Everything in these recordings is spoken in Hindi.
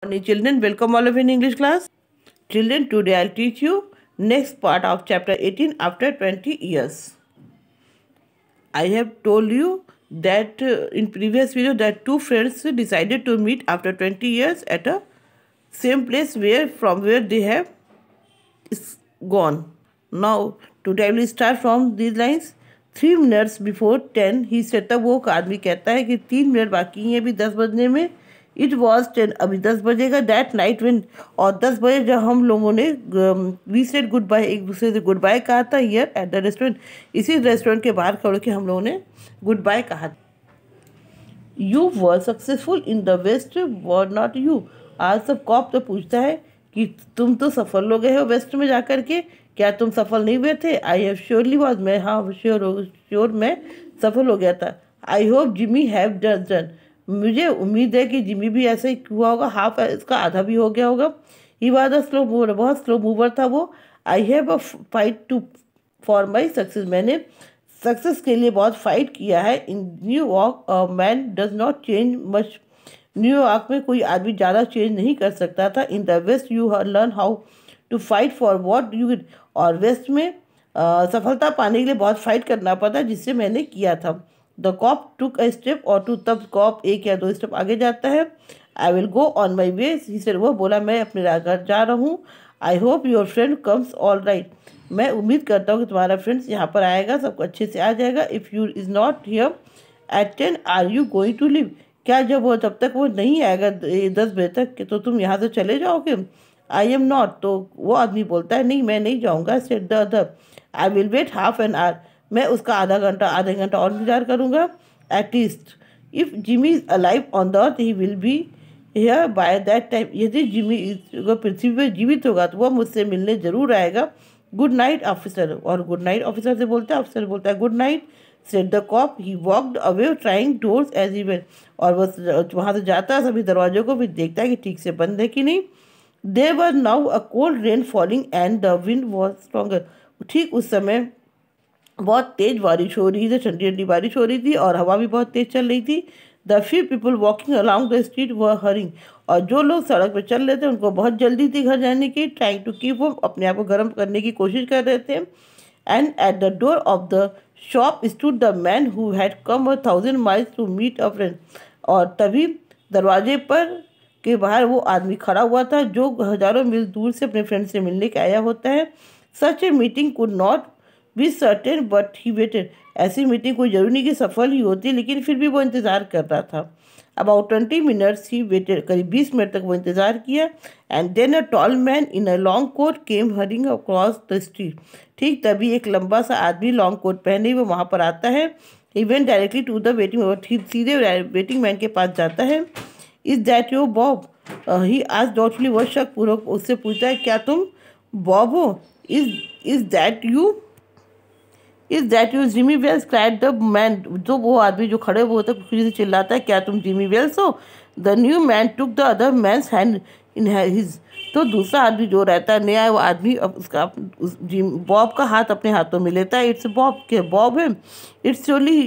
Morning children, welcome all of you in English class. Children, today I'll teach you next part of chapter 18 after 20 years. I have told you that in previous video that two friends decided to meet after 20 years at a same place from where they have gone. Now today I will start from these lines. 3 minutes before 10 he set up. वो आदमी कहता है कि 3 मिनट बाकी हैं अभी 10 बजने में. इट वॉज 10, अभी 10 बजेगा. दैट नाइट विन, और 10 बजे जब हम लोगों ने वी सेड गुड बाय, एक दूसरे से गुड बाय कहा था हियर एट द रेस्टोरेंट. इसी रेस्टोरेंट के बाहर खड़े के हम लोगों ने गुड बाय कहा. You were successful in the West were not you. आज सब कॉप तो पूछता है कि तुम तो सफल हो गए हो वेस्ट में जाकर के, क्या तुम सफल नहीं हुए थे? आई हैव श्योरली वॉज, मैं हाँ श्योर मैं सफल हो गया था. I hope Jimmy have done, मुझे उम्मीद है कि जिमी भी ऐसा ही हुआ होगा. हाफ इसका आधा भी हो गया होगा. He was a slow mover, बहुत स्लो मूवर था वो. I have a fight to for my success, मैंने सक्सेस के लिए बहुत फाइट किया है. In New York a man does not change much, New York में कोई आदमी ज़्यादा चेंज नहीं कर सकता था. In the West you learn how to fight for what you, और वेस्ट में सफलता पाने के लिए बहुत फाइट करना पड़ता, जिससे मैंने किया था. The cop took a step or two, तब कॉप 1 या 2 स्टेप आगे जाता है. I will go on my वे, वो बोला मैं अपने घर जा रहा हूँ. I hope your friend comes all right, मैं उम्मीद करता हूँ कि तुम्हारा फ्रेंड्स यहाँ पर आएगा, सब अच्छे से आ जाएगा. If you is not here at 10 are you going to leave, क्या जब तक वो नहीं आएगा 10 बजे तक तो तुम यहाँ से चले जाओगे? आई एम नॉट, तो वो आदमी बोलता है नहीं मैं नहीं जाऊँगा. Said the other, I will wait half an hour, मैं उसका आधे घंटा और इंतजार करूँगा. At least if Jimmy is alive on the earth he will be here by that time, यदि जिमी पृथ्वी पर जीवित होगा तो वह मुझसे मिलने जरूर आएगा. गुड नाइट ऑफिसर, और गुड नाइट ऑफिसर से बोलता है, ऑफिसर बोलता है good night. Said the cop, he walked away trying doors as he went, और वह वहाँ से जाता है सभी दरवाजों को भी देखता है कि ठीक से बंद है कि नहीं. There were now a cold rain falling and the wind was stronger, ठीक उस समय बहुत तेज बारिश हो रही थी, ठंडी ठंडी बारिश हो रही थी और हवा भी बहुत तेज चल रही थी. The few people walking along the street were hurrying, और जो लोग सड़क पर चल रहे थे उनको बहुत जल्दी थी घर जाने की. ट्राइंग टू कीप, वो अपने आप को गर्म करने की कोशिश कर रहे थे. And at the door of the shop stood the man who had come 1000 miles to meet a friend, और तभी दरवाजे पर के बाहर वो आदमी खड़ा हुआ था जो हजारों मील दूर से अपने फ्रेंड से मिलने के आया होता है. Such a meeting could not be certain but he waited, ऐसी मीटिंग कोई जरूरी नहीं कि सफल ही होती, लेकिन फिर भी वो इंतज़ार कर रहा था. अबाउट 20 मिनट्स ही वेटेड, करीब 20 मिनट तक वो इंतज़ार किया. And then a tall man in a long coat came hurrying across the street, ठीक तभी एक लंबा सा आदमी लॉन्ग कोट पहने हुए वहाँ पर आता है. He went directly to the waiting, सीधे वेटिंग मैन के पास जाता है. Is that your Bob, he आज डाउटफुली, वह शक पूर्वक उससे पूछता है क्या तुम बॉब हो? Is that you, is that you Jimmy Wells, cried the man, जो वो आदमी जो खड़े हुए होते खुशी से चिल्लाता है क्या तुम जिमी वेल्स हो? The new man took the other man's hand in his, तो दूसरा आदमी जो रहता है नया वो आदमी उसका बॉब का हाथ अपने हाथों में लेता है. इट्स बॉब, के बॉब है? इट्स श्योरली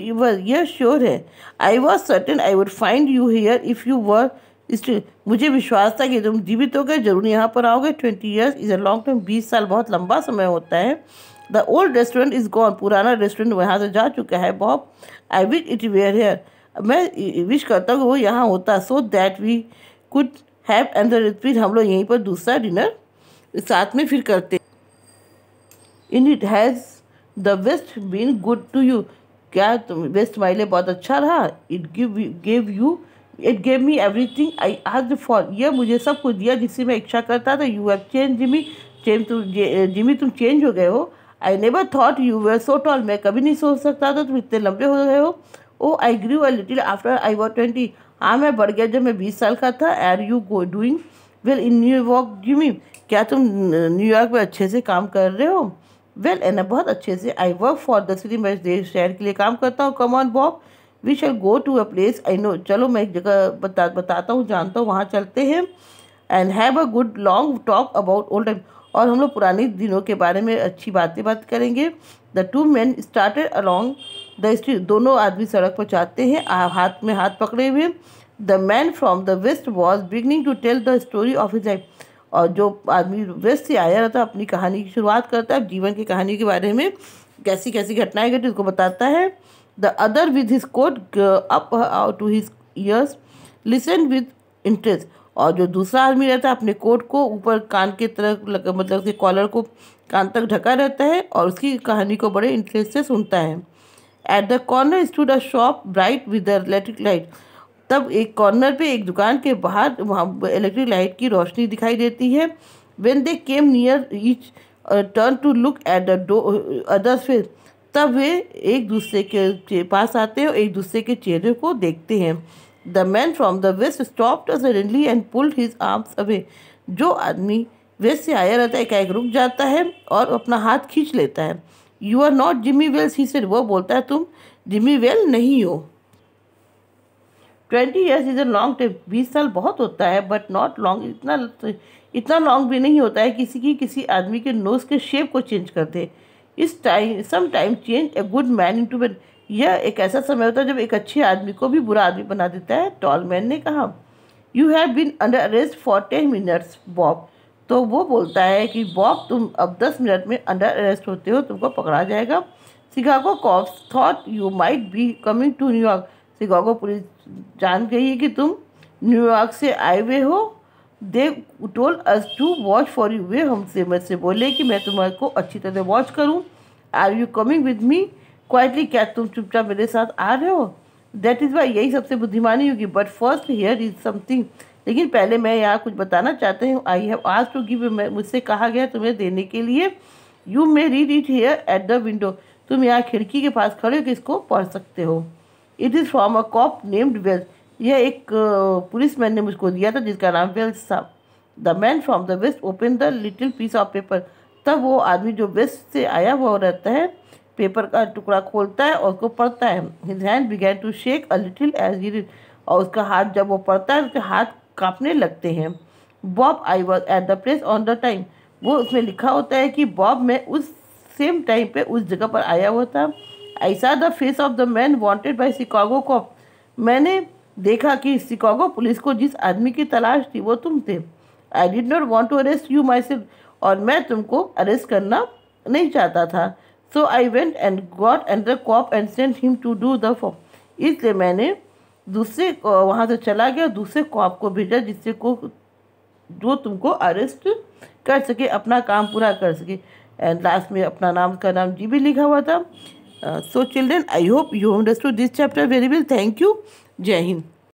यह श्योर है. I was certain I would find you here if you were still, मुझे विश्वास था कि तुम जीवित हो गए, जरूर यहाँ पर आओगे. 20 years is a long time, 20 साल बहुत लंबा समय होता है. The old restaurant is gone, पुराना रेस्टोरेंट वहाँ से जा चुका है. Bob, I wish it were here, मैं विश करता हूँ वो यहाँ होता, so that we could have and फिर हम लोग यहीं पर दूसरा डिनर साथ में फिर करते. In it has the West been good to you, क्या तुम वेस्ट हमारे लिए बहुत अच्छा रहा? It gave me everything I asked for, यह मुझे सब कुछ दिया जिससे मैं इच्छा करता था. You have change Jimmy, Jimmy तुम चेंज हो गए हो. I never thought you were so tall, मैं कभी नहीं सोच सकता था तुम इतने लंबे हो गए हो. Oh I grew a little after I was 20, हाँ मैं बढ़ गया जब मैं 20 साल का था. Are you doing well in New York Jimmy, क्या तुम न्यूयॉर्क में अच्छे से काम कर रहे हो? वेल एना, बहुत अच्छे से. I work for the city, मैं शहर के लिए काम करता हूँ. Come on Bob, we shall go to a place I know, चलो मैं एक जगह बताता हूँ, जानता हूँ, वहाँ चलते हैं. And have a good long talk about old time, और हम लोग पुराने दिनों के बारे में अच्छी बात करेंगे. The two man started along the street, दोनों आदमी सड़क पर जाते हैं हाथ में हाथ पकड़े हुए. The man from the West was beginning to tell the story of his life. और जो आदमी वेस्ट से आया रहता है अपनी कहानी की शुरुआत करता है, जीवन की कहानी के बारे में कैसी कैसी घटनाएं घटी उसको बताता है। The other with his coat up to his ears listen with interest. और जो दूसरा आदमी रहता है अपने कोट को ऊपर कान के तरफ मतलब उसके कॉलर को कान तक ढका रहता है और उसकी कहानी को बड़े इंटरेस्ट से सुनता है। At the corner stood a shop bright with the electric light. तब एक कॉर्नर पे एक दुकान के बाहर वहाँ इलेक्ट्रिक लाइट की रोशनी दिखाई देती है। When they came near each turn to look at the other's face. तब वे एक दूसरे के पास आते हैं और एक दूसरे के चेहरे को देखते हैं। The man from the West stopped suddenly and pulled his arms away. जो आदमी वेस्ट से आया रहता है एकाएक रुक जाता है और अपना हाथ खींच लेता है। You are not Jimmy Wells he said. वो बोलता है तुम जिमी वेल नहीं हो। 20 years is a long time. 20 साल बहुत होता है बट नॉट लॉन्ग। इतना लॉन्ग भी नहीं होता है किसी आदमी के नोज के शेप को चेंज कर दे। इस time some time change a good man into bad. यह एक ऐसा समय होता है जब एक अच्छे आदमी को भी बुरा आदमी बना देता है। टॉल मैन ने कहा। You have been under arrest for 10 minutes Bob. तो वो बोलता है कि बॉब तुम अब 10 मिनट में अंडर अरेस्ट होते हो, तुमको पकड़ा जाएगा। Chicago cops thought you might be coming to New York. Chicago police जान गई है कि तुम न्यूयॉर्क से आए हुए हो। They told us to watch for you. वे हमसे मुझसे बोले कि मैं तुम्हारे अच्छी तरह वॉच करूं। Are you coming with me quietly. क्या तुम चुपचाप मेरे साथ आ रहे हो? That is wise. यही सबसे बुद्धिमानी होगी। But first here is something. लेकिन पहले मैं यहाँ कुछ बताना चाहते हूँ। I have asked to give. मुझसे कहा गया तुम्हें देने के लिए। You may read it here at the window. तुम यहाँ खिड़की के पास खड़े होकर इसको पढ़ सकते हो। It is from a cop named Wells. यह एक पुलिस मैन ने मुझको दिया था जिसका नाम वेल्स था। The man from the West open the little piece of paper. तब वो आदमी जो वेस्ट से आया हुआ रहता है पेपर का टुकड़ा खोलता है और उसको पढ़ता है। His hand began to shake a little as he read. और उसका हाथ जब वो पढ़ता है उसके हाथ कांपने लगते हैं। Bob I was at the place on the time. वो उसमें लिखा होता है कि बॉब मैं उस सेम टाइम पे उस जगह पर आया हुआ था। I saw the face of the man wanted by Chicago cop. मैंने देखा कि शिकागो पुलिस को जिस आदमी की तलाश थी वो तुम थे। I did not want to arrest you myself. और मैं तुमको अरेस्ट करना नहीं चाहता था। So I went and got another cop and sent him to do the form. इसलिए मैंने दूसरे वहाँ से चला गया, दूसरे कॉप को भेजा जिससे को जो तुमको अरेस्ट कर सके, अपना काम पूरा कर सके। एंड लास्ट में अपना नाम का नाम जी भी लिखा हुआ था। So children, I hope you understood this chapter very well. Thank you. Jai Hind.